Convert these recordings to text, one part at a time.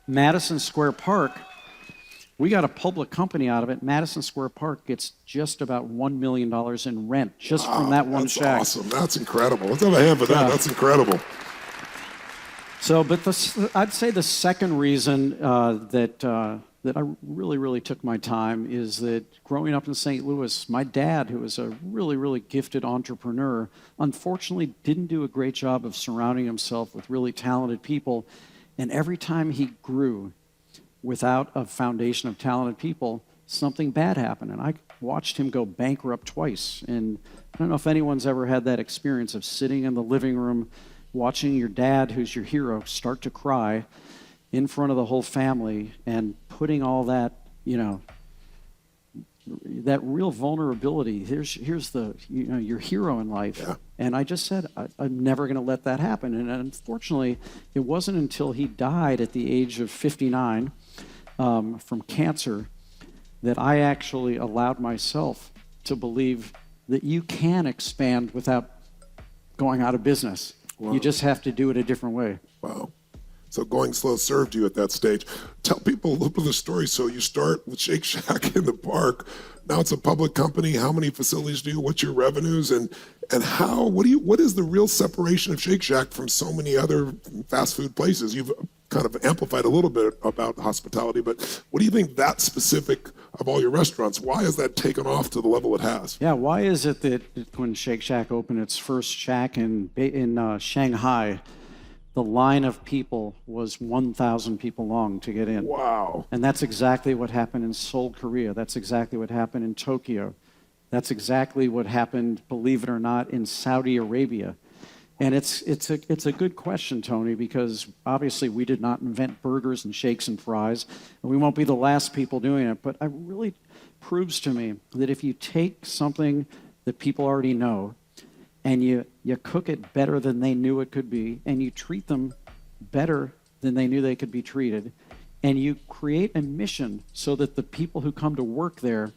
Madison Square Park, we got a public company out of it. Madison Square Park gets just about $1 million in rent just from that one shack. That's awesome. That's incredible. Let's have a hand for that. That's incredible. So, but I'd say the second reason that I really took my time is that growing up in St. Louis, my dad, who was a really gifted entrepreneur, unfortunately didn't do a great job of surrounding himself with really talented people. And every time he grew without a foundation of talented people, something bad happened. And I watched him go bankrupt twice. And I don't know if anyone's ever had that experience of sitting in the living room watching your dad, who's your hero, start to cry in front of the whole family and putting all that, that real vulnerability. Here's the, your hero in life. Yeah. And I just said, I'm never going to let that happen. And unfortunately, it wasn't until he died at the age of 59 from cancer that I actually allowed myself to believe that you can expand without going out of business. Wow. You just have to do it a different way. Wow. So going slow served you at that stage. Tell people a little bit of the story. So you start with Shake Shack in the park. Now it's a public company. How many facilities do you? What's your revenues? And how? What is the real separation of Shake Shack from so many other fast food places? You've kind of amplified a little bit about hospitality, but what do you think that specific of all your restaurants? Why has that taken off to the level it has? Yeah, why is it that when Shake Shack opened its first shack in Shanghai, the line of people was 1,000 people long to get in? Wow. And that's exactly what happened in Seoul, Korea. That's exactly what happened in Tokyo. That's exactly what happened, believe it or not, in Saudi Arabia. And it's a good question, Tony, because obviously we did not invent burgers and shakes and fries, and we won't be the last people doing it. But it really proves to me that if you take something that people already know and you cook it better than they knew it could be, and you treat them better than they knew they could be treated, and you create a mission so that the people who come to work there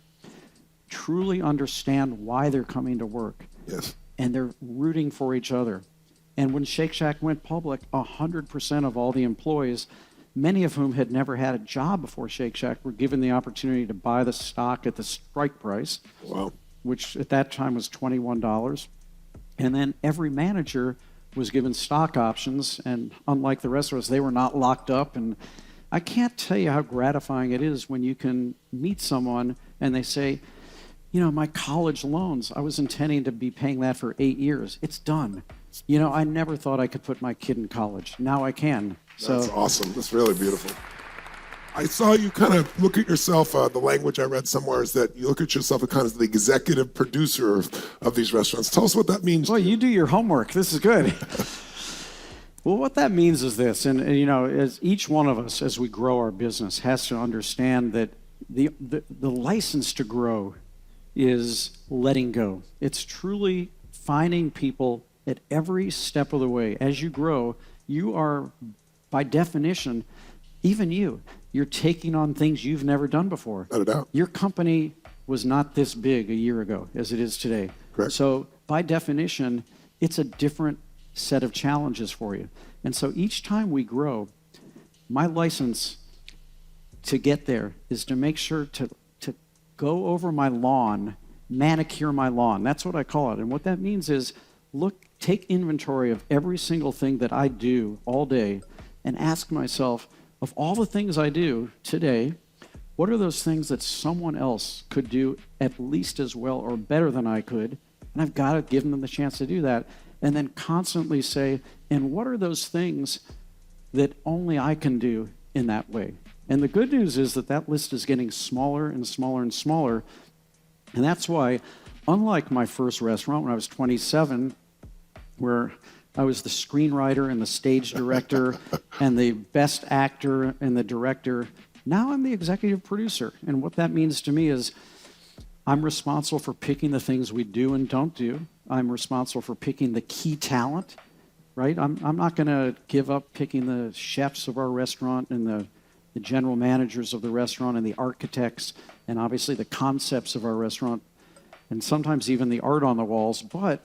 truly understand why they're coming to work. Yes. And they're rooting for each other. And when Shake Shack went public, 100% of all the employees, many of whom had never had a job before Shake Shack, were given the opportunity to buy the stock at the strike price, wow, which at that time was $21. And then every manager was given stock options, and unlike the rest of us, they were not locked up. And I can't tell you how gratifying it is when you can meet someone and they say, my college loans, I was intending to be paying that for 8 years. It's done. I never thought I could put my kid in college. Now I can. That's awesome. That's really beautiful. I saw you kind of look at yourself, the language I read somewhere is that you look at yourself as kind of the executive producer of these restaurants. Tell us what that means. Well, you do your homework. This is good. Well, what that means is this, and as each one of us, as we grow our business, has to understand that the license to grow is letting go. It's truly finding people at every step of the way. As you grow, you are, by definition, even you're taking on things you've never done before. Not a doubt. Your company was not this big a year ago as it is today. Correct. So by definition, it's a different set of challenges for you. And so each time we grow, my license to get there is to make sure to go over my lawn, manicure my lawn. That's what I call it. And what that means is take inventory of every single thing that I do all day and ask myself, of all the things I do today, what are those things that someone else could do at least as well or better than I could? And I've got to give them the chance to do that. And then constantly say, and what are those things that only I can do in that way? And the good news is that list is getting smaller and smaller and smaller. And that's why, unlike my first restaurant when I was 27, where I was the screenwriter and the stage director and the best actor and the director, now I'm the executive producer. And what that means to me is I'm responsible for picking the things we do and don't do. I'm responsible for picking the key talent, right? I'm not going to give up picking the chefs of our restaurant and the general managers of the restaurant and the architects and obviously the concepts of our restaurant and sometimes even the art on the walls. But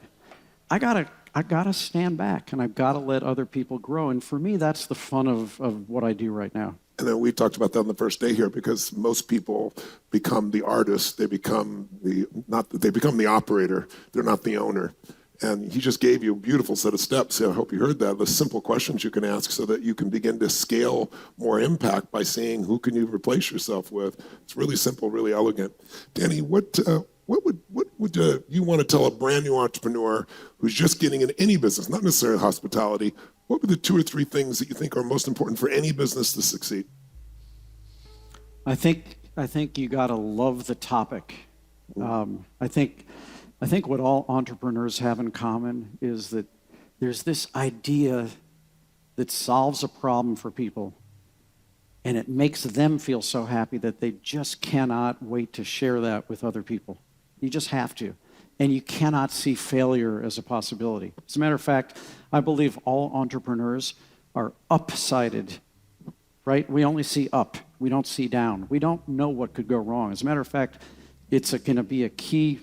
I gotta stand back and I've got to let other people grow. And for me, that's the fun of what I do right now. And then we talked about that on the first day here, because most people become the artist. They become they become the operator. They're not the owner. And he just gave you a beautiful set of steps. I hope you heard that. The simple questions you can ask so that you can begin to scale more impact by seeing who can you replace yourself with. It's really simple, really elegant. Danny, what would you want to tell a brand new entrepreneur who's just getting in any business, not necessarily hospitality? What were the 2 or 3 things that you think are most important for any business to succeed? I think you got to love the topic. I think what all entrepreneurs have in common is that there's this idea that solves a problem for people, and it makes them feel so happy that they just cannot wait to share that with other people. You just have to. And you cannot see failure as a possibility. As a matter of fact, I believe all entrepreneurs are up-sided, right? We only see up. We don't see down. We don't know what could go wrong. As a matter of fact, it's going to be a key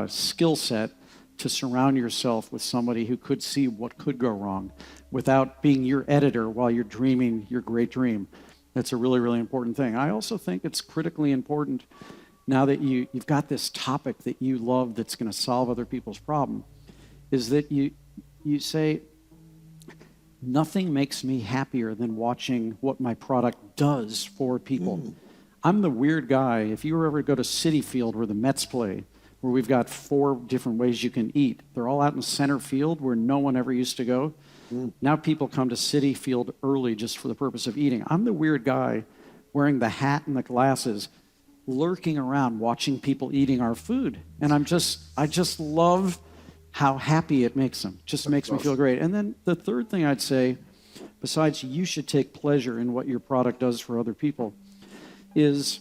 skill set to surround yourself with somebody who could see what could go wrong without being your editor while you're dreaming your great dream. That's a really, really important thing. I also think it's critically important, now that you've got this topic that you love that's going to solve other people's problem, is that you say, nothing makes me happier than watching what my product does for people. I'm the weird guy. If you ever go to Citi Field where the Mets play, where we've got 4 different ways you can eat, they're all out in center field where no one ever used to go. Now people come to Citi Field early just for the purpose of eating. I'm the weird guy wearing the hat and the glasses, lurking around watching people eating our food. And I just love how happy it makes them. Just makes me feel great. And then the third thing I'd say, besides you should take pleasure in what your product does for other people, is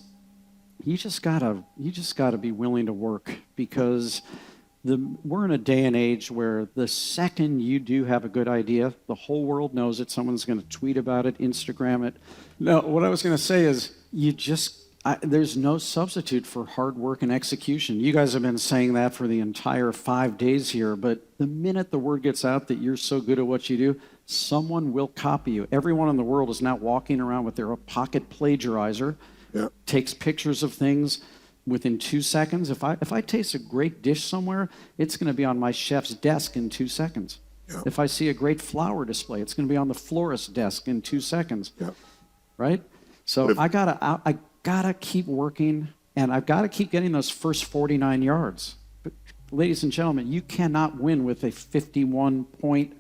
you just gotta be willing to work, because we're in a day and age where the second you do have a good idea, the whole world knows it. Someone's going to tweet about it, Instagram it. No, what I was going to say is there's no substitute for hard work and execution. You guys have been saying that for the entire 5 days here, but the minute the word gets out that you're so good at what you do, someone will copy you. Everyone in the world is now walking around with their pocket plagiarizer, takes pictures of things within 2 seconds. If I taste a great dish somewhere, it's going to be on my chef's desk in 2 seconds. If I see a great flower display, it's going to be on the florist's desk in 2 seconds. Right? So I gotta keep working, and I've got to keep getting those first 49 yards. But ladies and gentlemen, you cannot win with a 51-point